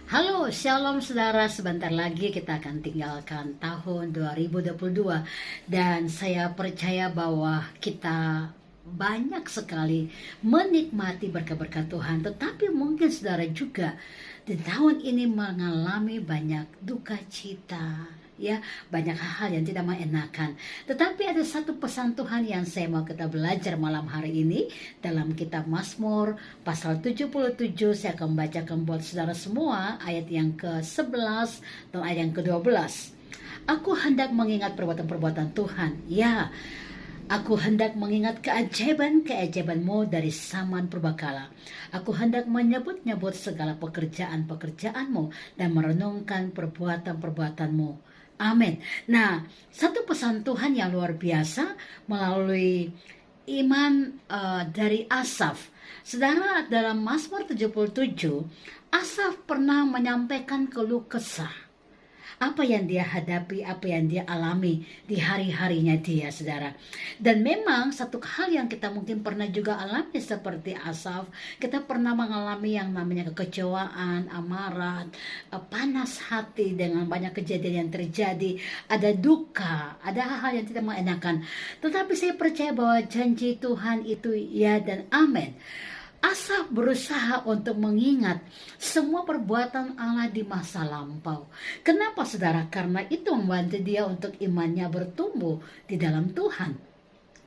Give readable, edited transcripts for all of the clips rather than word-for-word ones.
Halo, Shalom saudara, sebentar lagi kita akan tinggalkan tahun 2022 dan saya percaya bahwa kita banyak sekali menikmati berkat-berkat Tuhan, tetapi mungkin saudara juga di tahun ini mengalami banyak duka cita, ya, banyak hal-hal yang tidak mengenakan. Tetapi ada satu pesan Tuhan yang saya mau kita belajar malam hari ini dalam kitab Mazmur pasal 77. Saya akan membacakan buat saudara semua ayat yang ke-11 dan ayat yang ke-12. Aku hendak mengingat perbuatan-perbuatan Tuhan, ya, aku hendak mengingat keajaiban-keajaiban-Mu dari zaman purbakala. Aku hendak menyebut-nyebut segala pekerjaan-pekerjaan-Mu dan merenungkan perbuatan-perbuatan-Mu. Amin. Nah, satu pesan Tuhan yang luar biasa melalui iman dari Asaf. Saudara, dalam Mazmur 77, Asaf pernah menyampaikan keluh kesah apa yang dia hadapi, apa yang dia alami di hari-harinya dia, saudara. Dan memang satu hal yang kita mungkin pernah juga alami seperti Asaf, kita pernah mengalami yang namanya kekecewaan, amarah, panas hati dengan banyak kejadian yang terjadi, ada duka, ada hal-hal yang tidak mengenakan. Tetapi saya percaya bahwa janji Tuhan itu ya dan amin. Asaf berusaha untuk mengingat semua perbuatan Allah di masa lampau. Kenapa saudara? Karena itu membantu dia untuk imannya bertumbuh di dalam Tuhan.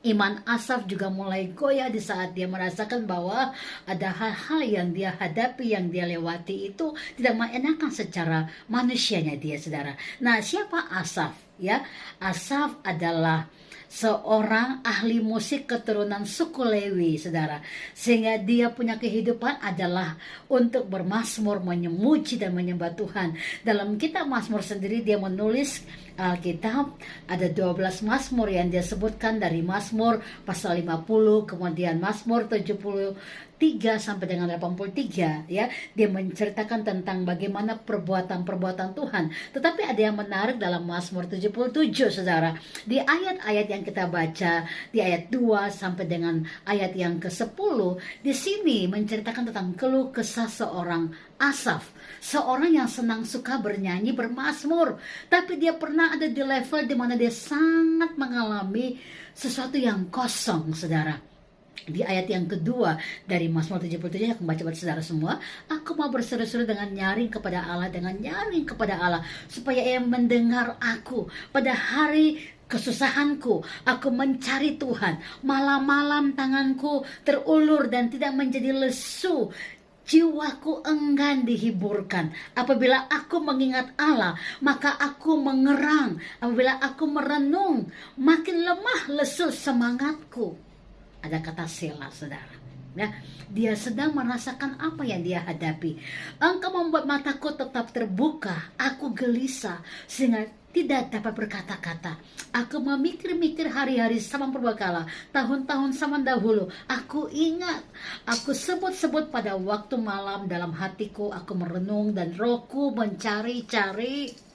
Iman Asaf juga mulai goyah di saat dia merasakan bahwa ada hal-hal yang dia hadapi, yang dia lewati itu tidak mengenakan secara manusianya dia, saudara. Nah, siapa Asaf? Ya, Asaf adalah seorang ahli musik keturunan suku Lewi, saudara. Sehingga dia punya kehidupan adalah untuk bermazmur, memuji dan menyembah Tuhan. Dalam kitab Mazmur sendiri dia menulis Alkitab ada 12 Mazmur yang dia sebutkan, dari Mazmur pasal 50, kemudian Mazmur 73 sampai dengan 83, ya. Dia menceritakan tentang bagaimana perbuatan-perbuatan Tuhan. Tetapi ada yang menarik dalam Mazmur 77, saudara. Di ayat-ayat yang kita baca, di ayat 2 sampai dengan ayat yang ke-10, di sini menceritakan tentang keluh kesah seorang Asaf, seorang yang senang suka bernyanyi, bermazmur, tapi dia pernah ada di level di mana dia sangat mengalami sesuatu yang kosong, saudara. Di ayat yang kedua dari Mazmur 77, aku baca buat saudara semua. Aku mau berseru-seru dengan nyaring kepada Allah, supaya ia mendengar aku. Pada hari kesusahanku, aku mencari Tuhan. Malam-malam tanganku terulur dan tidak menjadi lesu. Jiwaku enggan dihiburkan. Apabila aku mengingat Allah, maka aku mengerang. Apabila aku merenung, makin lemah lesu semangatku. Ada kata Selah, saudara. Ya, dia sedang merasakan apa yang dia hadapi. Engkau membuat mataku tetap terbuka. Aku gelisah sehingga tidak dapat berkata-kata. Aku memikir-mikir hari-hari zaman purbakala, tahun-tahun zaman dahulu. Aku ingat, aku sebut-sebut pada waktu malam dalam hatiku. Aku merenung dan rohku mencari-cari.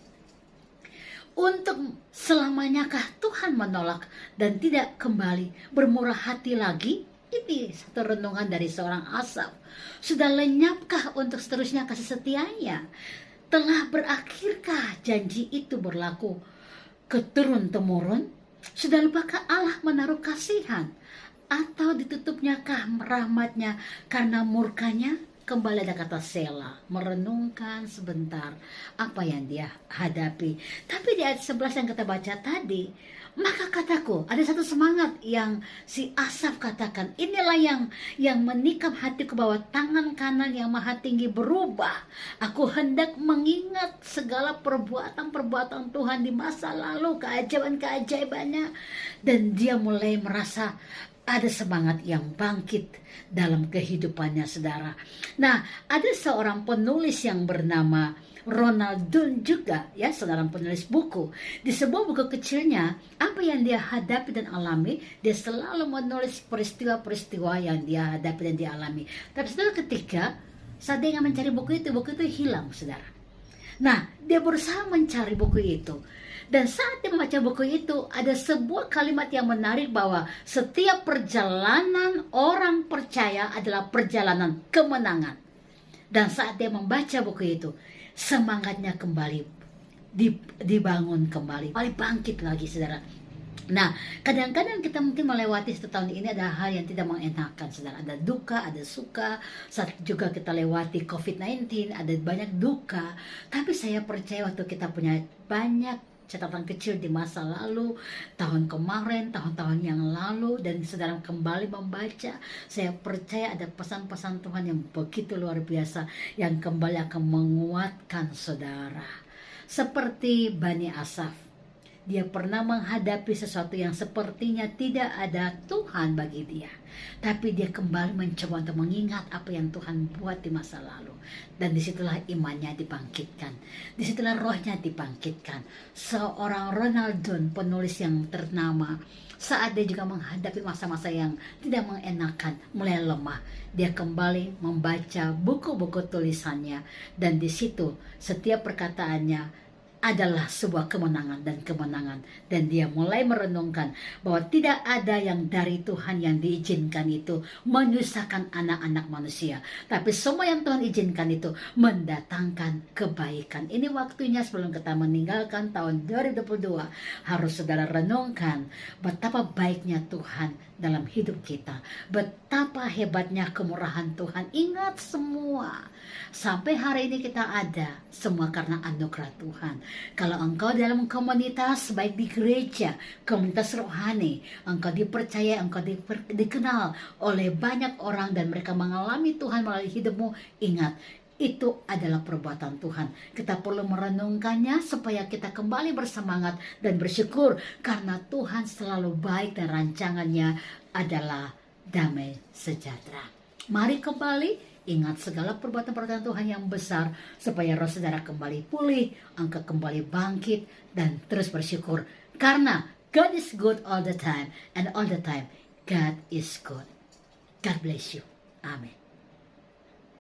Untuk selamanyakah Tuhan menolak dan tidak kembali bermurah hati lagi? Ini satu renungan dari seorang Asaf. Sudah lenyapkah untuk seterusnya kasih setianya? Telah berakhirkah janji itu berlaku keturun-temurun? Sudah lupakah Allah menaruh kasihan? Atau ditutupnyakah rahmatnya karena murkanya? Kembali ada kata Selah, merenungkan sebentar apa yang dia hadapi. Tapi di ayat 11 yang kita baca tadi, maka kataku, ada satu semangat yang si Asaf katakan. Inilah yang menikam hatiku, bahwa tangan kanan yang maha tinggi berubah. Aku hendak mengingat segala perbuatan-perbuatan Tuhan di masa lalu, keajaiban-keajaibannya. Dan dia mulai merasa ada semangat yang bangkit dalam kehidupannya, saudara. Nah, ada seorang penulis yang bernama Ronald Dunn juga, ya, seorang penulis buku. Di sebuah buku kecilnya, apa yang dia hadapi dan alami, dia selalu menulis peristiwa-peristiwa yang dia hadapi dan dia alami. Tapi setelah ketika saat dia ingin mencari buku itu hilang, saudara. Nah, dia berusaha mencari buku itu. Dan saat dia membaca buku itu, ada sebuah kalimat yang menarik, bahwa setiap perjalanan orang percaya adalah perjalanan kemenangan. Dan saat dia membaca buku itu, semangatnya kembali dibangun kembali bangkit lagi, saudara. Nah, kadang-kadang kita mungkin melewati setahun ini ada hal yang tidak mengenakan, saudara. Ada duka, ada suka. Saat juga kita lewati COVID-19, ada banyak duka. Tapi saya percaya waktu kita punya banyak catatan kecil di masa lalu, tahun kemarin, tahun-tahun yang lalu, dan saudara kembali membaca, saya percaya ada pesan-pesan Tuhan yang begitu luar biasa, yang kembali akan menguatkan saudara. Seperti Bani Asaf, dia pernah menghadapi sesuatu yang sepertinya tidak ada Tuhan bagi dia. Tapi dia kembali mencoba untuk mengingat apa yang Tuhan buat di masa lalu. Dan disitulah imannya dibangkitkan. Disitulah rohnya dibangkitkan. Seorang Ronald John, penulis yang ternama, saat dia juga menghadapi masa-masa yang tidak mengenakan, mulai lemah, dia kembali membaca buku-buku tulisannya. Dan di situ setiap perkataannya adalah sebuah kemenangan dan kemenangan. Dan dia mulai merenungkan bahwa tidak ada yang dari Tuhan yang diizinkan itu menyusahkan anak-anak manusia. Tapi semua yang Tuhan izinkan itu mendatangkan kebaikan. Ini waktunya sebelum kita meninggalkan tahun 2022, harus saudara renungkan betapa baiknya Tuhan dalam hidup kita. Betapa hebatnya kemurahan Tuhan. Ingat semua, sampai hari ini kita ada, semua karena anugerah Tuhan. Kalau engkau dalam komunitas, baik di gereja, komunitas rohani, engkau dipercaya, engkau dikenal oleh banyak orang dan mereka mengalami Tuhan melalui hidupmu, ingat, itu adalah perbuatan Tuhan. Kita perlu merenungkannya supaya kita kembali bersemangat dan bersyukur, karena Tuhan selalu baik dan rancangannya adalah damai sejahtera. Mari kembali ingat segala perbuatan-perbuatan Tuhan yang besar, supaya roh saudara kembali pulih, engkau kembali bangkit dan terus bersyukur, karena God is good all the time, and all the time God is good. God bless you. Amen.